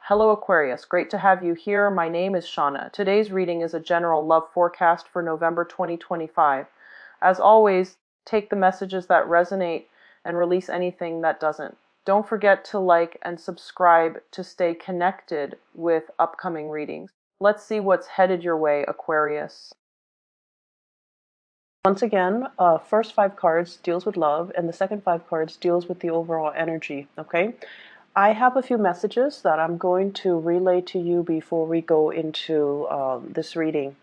Hello Aquarius, great to have you here. My name is Shauna. Today's reading is a general love forecast for November 2025. As always, take the messages that resonate and release anything that doesn't. Don't forget to like and subscribe to stay connected with upcoming readings. Let's see what's headed your way, Aquarius. Once again, first 5 cards deals with love, and the second 5 cards deals with the overall energy, okay? I have a few messages that I'm going to relay to you before we go into this reading.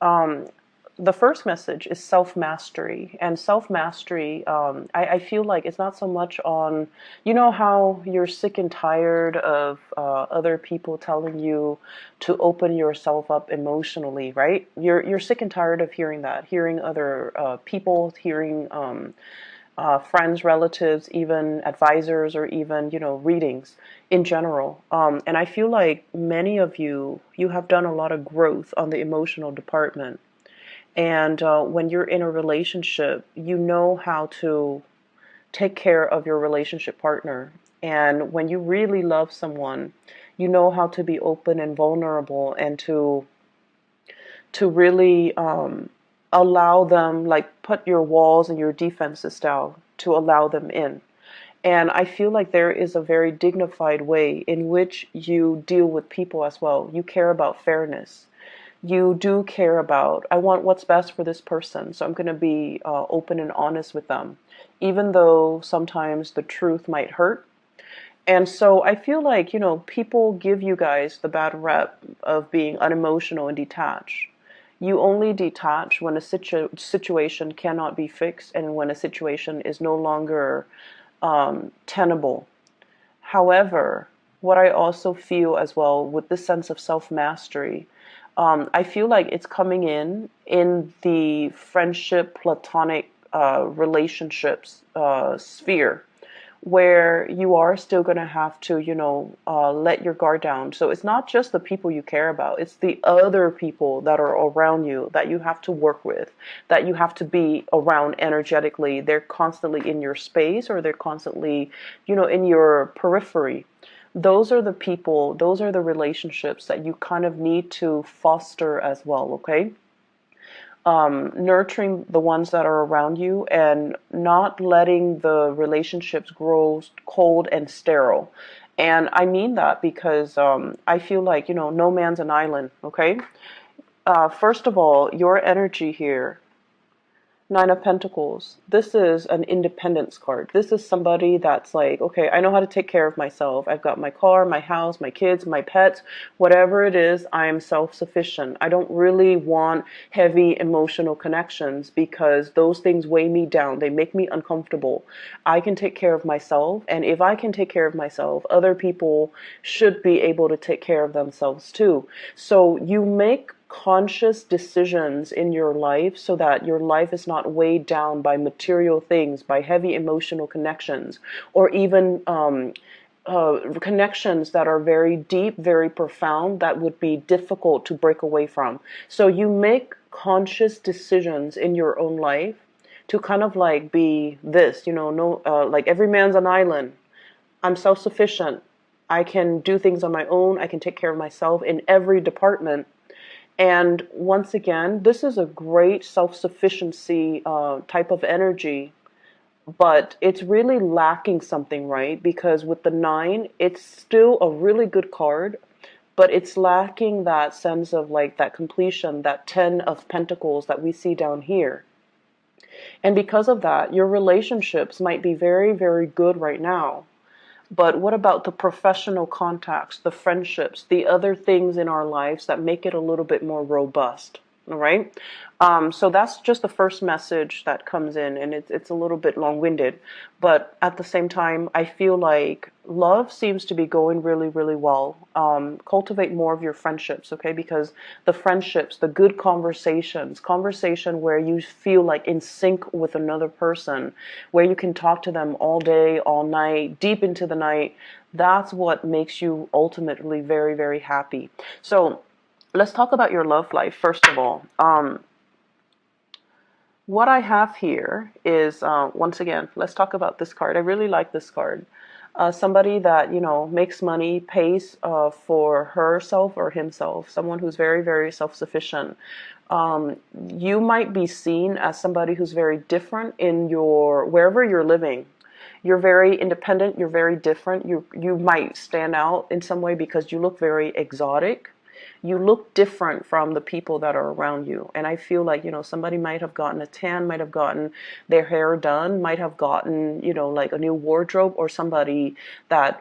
The first message is self-mastery. And self-mastery, I feel like it's not so much on, you know how you're sick and tired of other people telling you to open yourself up emotionally, right? You're sick and tired of hearing that, hearing other people, hearing friends, relatives, even advisors, or even, readings in general. And I feel like many of you have done a lot of growth on the emotional department. And when you're in a relationship, you know how to take care of your relationship partner. And when you really love someone, you know how to be open and vulnerable and to really allow them, like put your walls and your defenses down to allow them in. And I feel like there is a very dignified way in which you deal with people as well. You care about fairness. You do care about, I want what's best for this person, so I'm going to be open and honest with them, even though sometimes the truth might hurt. And so I feel like, people give you guys the bad rep of being unemotional and detached. You only detach when a situation cannot be fixed and when a situation is no longer tenable. However, what I also feel as well with this sense of self-mastery, I feel like it's coming in the friendship, platonic relationships sphere, where you are still going to have to, let your guard down. So it's not just the people you care about, it's the other people that are around you that you have to work with, that you have to be around energetically. They're constantly in your space, or they're constantly, in your periphery. Those are the people, those are the relationships that you kind of need to foster as well, okay? Nurturing the ones that are around you and not letting the relationships grow cold and sterile. And I mean that because I feel like, no man's an island, okay? First of all, your energy here, Nine of Pentacles. This is an independence card. This is somebody that's like, okay, I know how to take care of myself. I've got my car, my house, my kids, my pets, whatever it is, I am self-sufficient. I don't really want heavy emotional connections because those things weigh me down. They make me uncomfortable. I can take care of myself, and if I can take care of myself, other people should be able to take care of themselves too. So you make conscious decisions in your life so that your life is not weighed down by material things, by heavy emotional connections, or even connections that are very deep, very profound, that would be difficult to break away from. So you make conscious decisions in your own life to kind of like be this, no, like every man's an island. I'm self-sufficient. I can do things on my own. I can take care of myself in every department. And once again, this is a great self-sufficiency type of energy, but it's really lacking something, right? Because with the 9, it's still a really good card, but it's lacking that sense of like that completion, that 10 of Pentacles that we see down here. And because of that, your relationships might be very, very good right now. But what about the professional contacts, the friendships, the other things in our lives that make it a little bit more robust? All right. So that's just the first message that comes in, and it's a little bit long-winded, but at the same time, I feel like love seems to be going really, really well. Cultivate more of your friendships, okay? Because the friendships, the good conversation where you feel like in sync with another person, where you can talk to them all day, all night, deep into the night, that's what makes you ultimately very, very happy. So let's talk about your love life, first of all. What I have here is, once again, let's talk about this card. I really like this card. somebody that, makes money, pays for herself or himself, someone who's very, very self-sufficient. You might be seen as somebody who's very different in wherever you're living. You're very independent, you're very different. You might stand out in some way because you look very exotic. You look different from the people that are around you. And I feel like, somebody might have gotten a tan, might have gotten their hair done, might have gotten, like a new wardrobe, or somebody that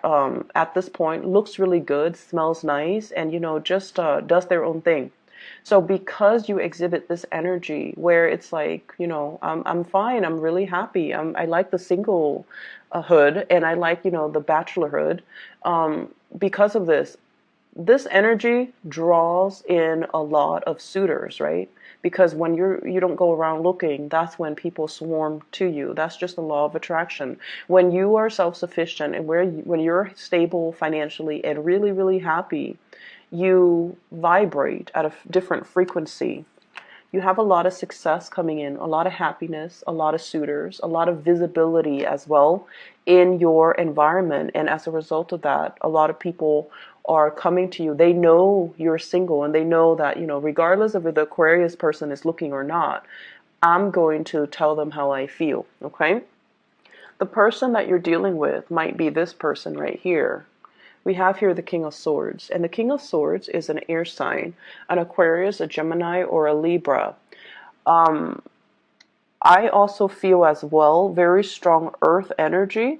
at this point looks really good, smells nice, and, just does their own thing. So because you exhibit this energy where it's like, I'm fine, I'm really happy, I like the single hood, and I like, the bachelorhood. Because of this energy draws in a lot of suitors, right? Because when you don't go around looking, that's when people swarm to you. That's just the law of attraction. When you are self-sufficient and when you're stable financially and really, really happy, you vibrate at a different frequency. You have a lot of success coming in, a lot of happiness, a lot of suitors, a lot of visibility as well in your environment. And as a result of that, a lot of people are coming to you. They know you're single, and they know that, regardless of if the Aquarius person is looking or not, I'm going to tell them how I feel, okay? The person that you're dealing with might be this person right here. We have here the King of Swords, and the King of Swords is an air sign, an Aquarius, a Gemini, or a Libra. I also feel as well very strong earth energy.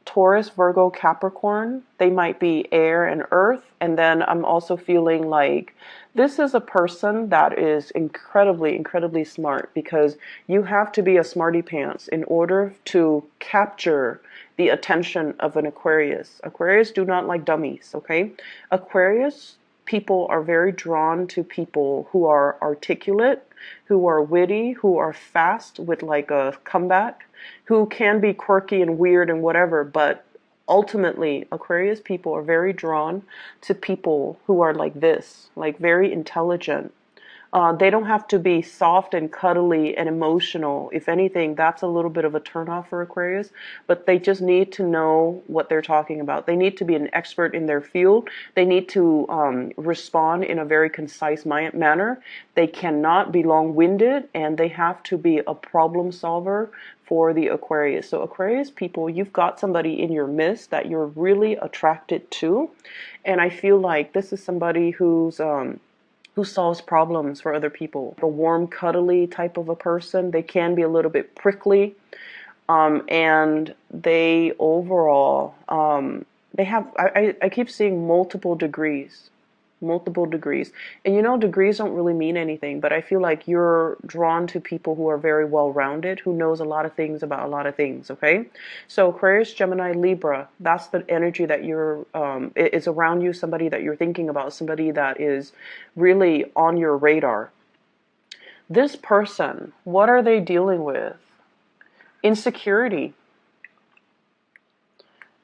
Taurus, Virgo, Capricorn, they might be air and earth. And then I'm also feeling like this is a person that is incredibly, incredibly smart, because you have to be a smarty pants in order to capture the attention of an Aquarius. Aquarius do not like dummies, okay? Aquarius people are very drawn to people who are articulate, who are witty, who are fast with like a comeback, who can be quirky and weird and whatever, but ultimately Aquarius people are very drawn to people who are like this, like very intelligent. They don't have to be soft and cuddly and emotional. If anything, that's a little bit of a turnoff for Aquarius, but they just need to know what they're talking about. They need to be an expert in their field. They need to respond in a very concise manner. They cannot be long-winded, and they have to be a problem solver for the Aquarius. So Aquarius people, you've got somebody in your midst that you're really attracted to, and I feel like this is somebody who solves problems for other people. A warm, cuddly type of a person. They can be a little bit prickly, and they overall, they have, I keep seeing multiple degrees. Multiple degrees. And degrees don't really mean anything, but I feel like you're drawn to people who are very well-rounded, who knows a lot of things about a lot of things, okay? So Aquarius, Gemini, Libra, that's the energy that is around you, somebody that you're thinking about, somebody that is really on your radar. This person, what are they dealing with? Insecurity.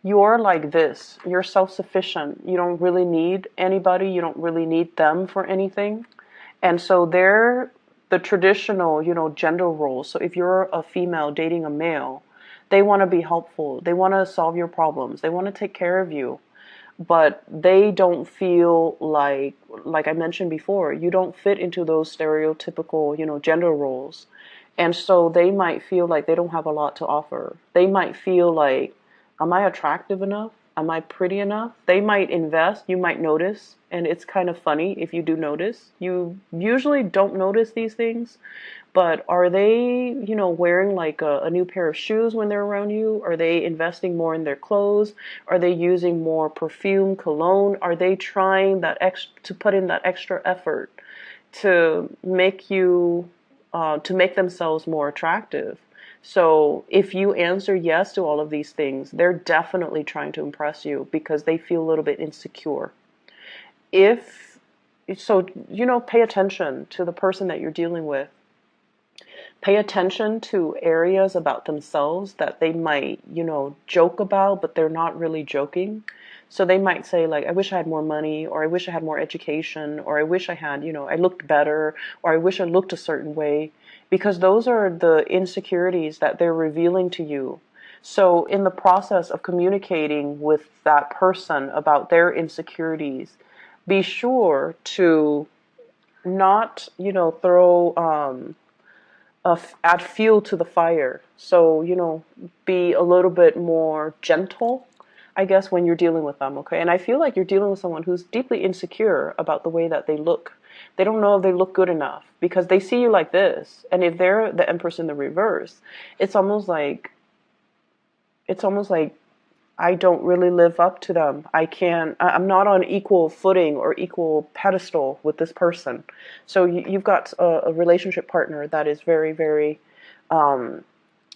You're like this. You're self-sufficient. You don't really need anybody. You don't really need them for anything. And so they're the traditional, gender roles. So if you're a female dating a male, they want to be helpful. They want to solve your problems. They want to take care of you. But they don't feel like I mentioned before, you don't fit into those stereotypical, gender roles. And so they might feel like they don't have a lot to offer. They might feel like, am I attractive enough? Am I pretty enough? They might invest, you might notice, and it's kind of funny if you do notice. You usually don't notice these things, but are they, wearing like a new pair of shoes when they're around you? Are they investing more in their clothes? Are they using more perfume, cologne? Are they trying to put in that extra effort to make themselves more attractive? So if you answer yes to all of these things, they're definitely trying to impress you because they feel a little bit insecure. Pay attention to the person that you're dealing with. Pay attention to areas about themselves that they might, joke about, but they're not really joking. So they might say like, I wish I had more money, or I wish I had more education, or I wish I had, I looked better, or I wish I looked a certain way. Because those are the insecurities that they're revealing to you. So in the process of communicating with that person about their insecurities, be sure to not, throw add fuel to the fire. So, be a little bit more gentle, I guess, when you're dealing with them, okay? And I feel like you're dealing with someone who's deeply insecure about the way that they look. They don't know if they look good enough because they see you like this. And if they're the Empress in the reverse, it's almost like it's almost like I don't really live up to them. I'm not on equal footing or equal pedestal with this person. So you've got a relationship partner that is very, very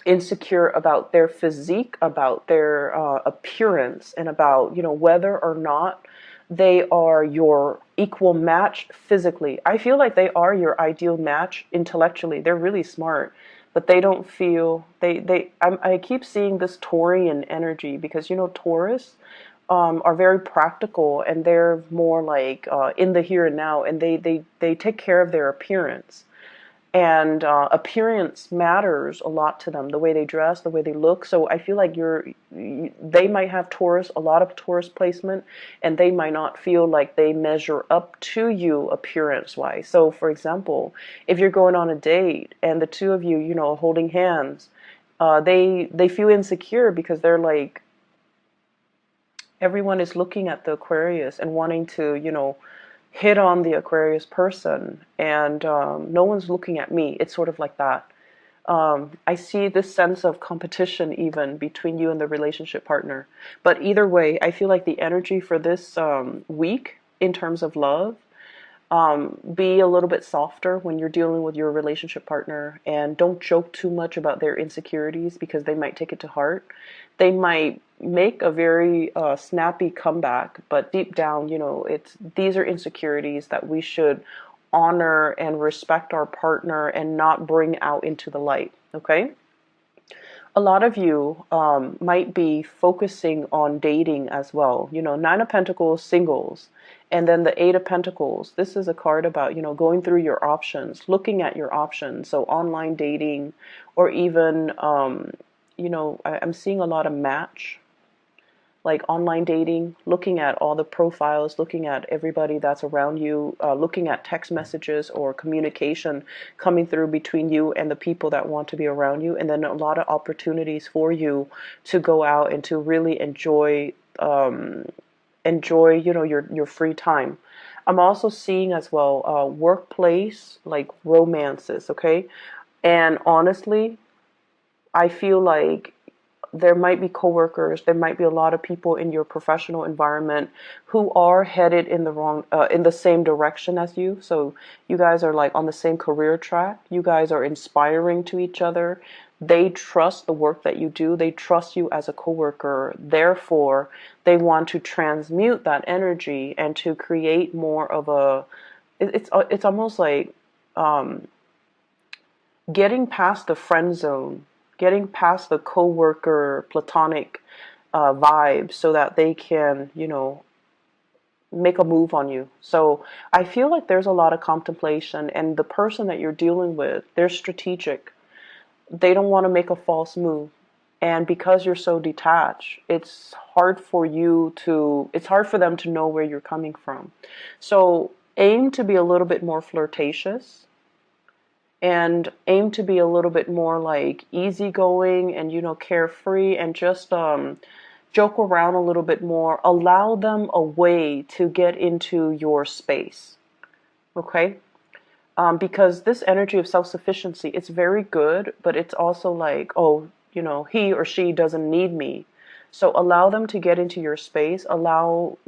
insecure about their physique, about their appearance, and about, whether or not they are your equal match physically. I feel like they are your ideal match intellectually. They're really smart, but they don't feel I keep seeing this Taurian energy because Taurus are very practical, and they're more like in the here and now, and they take care of their appearance. And appearance matters a lot to them, the way they dress, the way they look. So I feel like they might have Taurus, a lot of Taurus placement, and they might not feel like they measure up to you appearance wise. So for example, if you're going on a date and the two of you, holding hands, they feel insecure because they're like, everyone is looking at the Aquarius and wanting to, hit on the Aquarius person, and no one's looking at me. It's sort of like that. I see this sense of competition even between you and the relationship partner. But either way, I feel like the energy for this week in terms of love, be a little bit softer when you're dealing with your relationship partner, and don't joke too much about their insecurities because they might take it to heart. They might make a very snappy comeback, but deep down, these are insecurities that we should honor and respect our partner and not bring out into the light. Okay? A lot of you might be focusing on dating as well. Nine of Pentacles, singles. And then the Eight of Pentacles. This is a card about, going through your options, looking at your options. So online dating, or even, I'm seeing a lot of match, like online dating, looking at all the profiles, looking at everybody that's around you, looking at text messages or communication coming through between you and the people that want to be around you, and then a lot of opportunities for you to go out and to really enjoy, your free time. I'm also seeing as well workplace, like romances, okay? And honestly, I feel like there might be coworkers, there might be a lot of people in your professional environment who are headed in in the same direction as you. So you guys are like on the same career track. You guys are inspiring to each other. They trust the work that you do. They trust you as a coworker. Therefore, they want to transmute that energy and to create more of it's almost like getting past the friend zone, getting past the coworker platonic vibe, so that they can, make a move on you. So I feel like there's a lot of contemplation, and the person that you're dealing with, they're strategic. They don't want to make a false move. And because you're so detached, it's hard for them to know where you're coming from. So aim to be a little bit more flirtatious, and aim to be a little bit more like easygoing and, carefree, and just joke around a little bit more. Allow them a way to get into your space. Okay? Because this energy of self-sufficiency, it's very good, but it's also like, oh, he or she doesn't need me. So allow them to get into your space. Allow,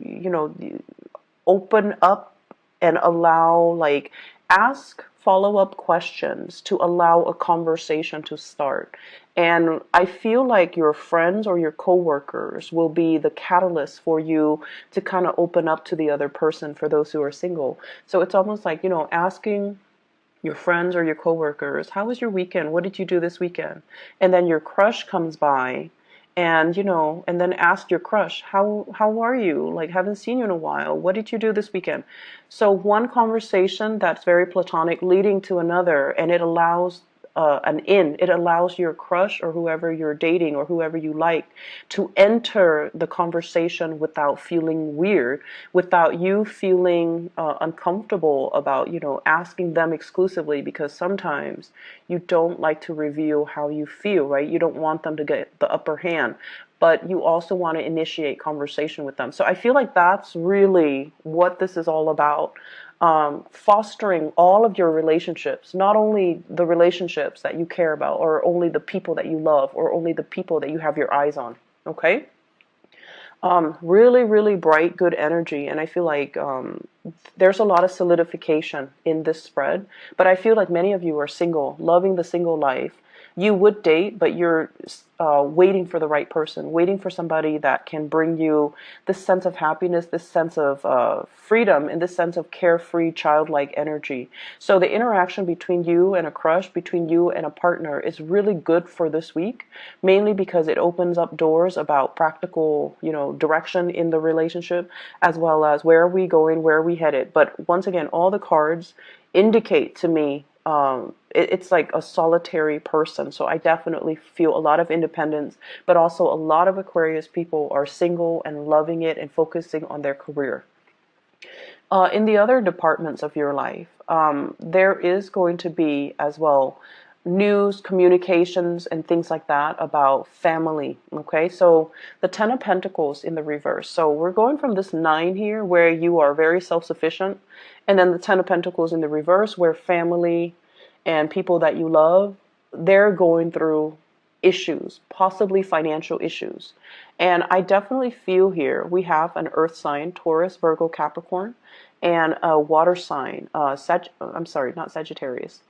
open up, and allow, like, ask follow-up questions to allow a conversation to start. And I feel like your friends or your coworkers will be the catalyst for you to kind of open up to the other person, for those who are single. So it's almost like, asking your friends or your coworkers, how was your weekend? What did you do this weekend? And then your crush comes by, and and then ask your crush, how are you? Like, haven't seen you in a while. What did you do this weekend? So one conversation that's very platonic leading to another, and it allows an in. It allows your crush or whoever you're dating or whoever you like to enter the conversation without feeling weird, without you feeling uncomfortable about, asking them exclusively, because sometimes you don't like to reveal how you feel, right? You don't want them to get the upper hand, but you also want to initiate conversation with them. So I feel like that's really what this is all about. Fostering all of your relationships, not only the relationships that you care about, or only the people that you love, or only the people that you have your eyes on. Okay? Really, really bright, good energy. And I feel like there's a lot of solidification in this spread. But I feel like many of you are single, loving the single life. You would date, but you're waiting for the right person, waiting for somebody that can bring you this sense of happiness, this sense of freedom, and this sense of carefree, childlike energy. So the interaction between you and a crush, between you and a partner, is really good for this week, mainly because it opens up doors about practical, direction in the relationship, as well as where are we going, where are we headed. But once again, all the cards indicate to me it's like a solitary person. So I definitely feel a lot of independence, but also a lot of Aquarius people are single and loving it and focusing on their career. In the other departments of your life, there is going to be as well news, communications, and things like that about family. Okay, so the Ten of Pentacles in the reverse. So we're going from this 9 here where you are very self-sufficient, and then the Ten of Pentacles in the reverse where family and people that you love, they're going through issues, possibly financial issues. And I definitely feel here we have an earth sign, Taurus, Virgo, Capricorn, and a water sign, I'm sorry, not Sagittarius,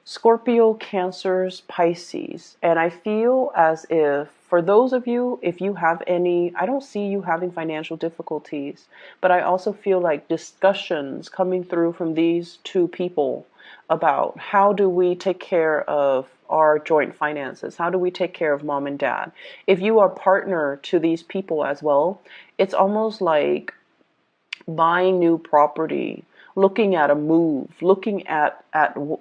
Scorpio, Cancers, Pisces. And I feel as if for those of you, if you have any, I don't see you having financial difficulties, but I also feel like discussions coming through from these two people about how do we take care of our joint finances? How do we take care of mom and dad? If you are partner to these people as well, it's almost like buying new property, looking at a move, looking at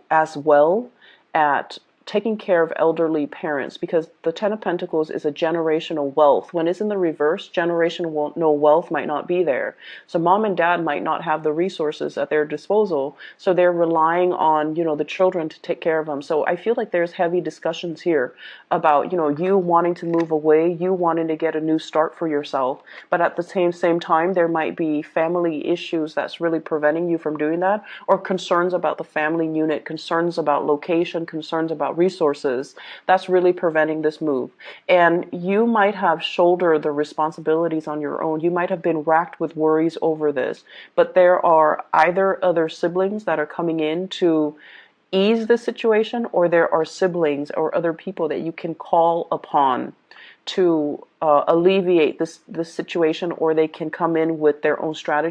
as well at taking care of elderly parents, because the Ten of Pentacles is a generational wealth. When it's in the reverse, generational wealth might not be there. So mom and dad might not have the resources at their disposal, so they're relying on, the children to take care of them. So I feel like there's heavy discussions here about, you wanting to move away, you wanting to get a new start for yourself, but at the same time, there might be family issues that's really preventing you from doing that, or concerns about the family unit, concerns about location, concerns about resources that's really preventing this move. And you might have shouldered the responsibilities on your own. You might have been racked with worries over this, but there are either other siblings that are coming in to ease the situation, or there are siblings or other people that you can call upon to alleviate this situation, or they can come in with their own strategy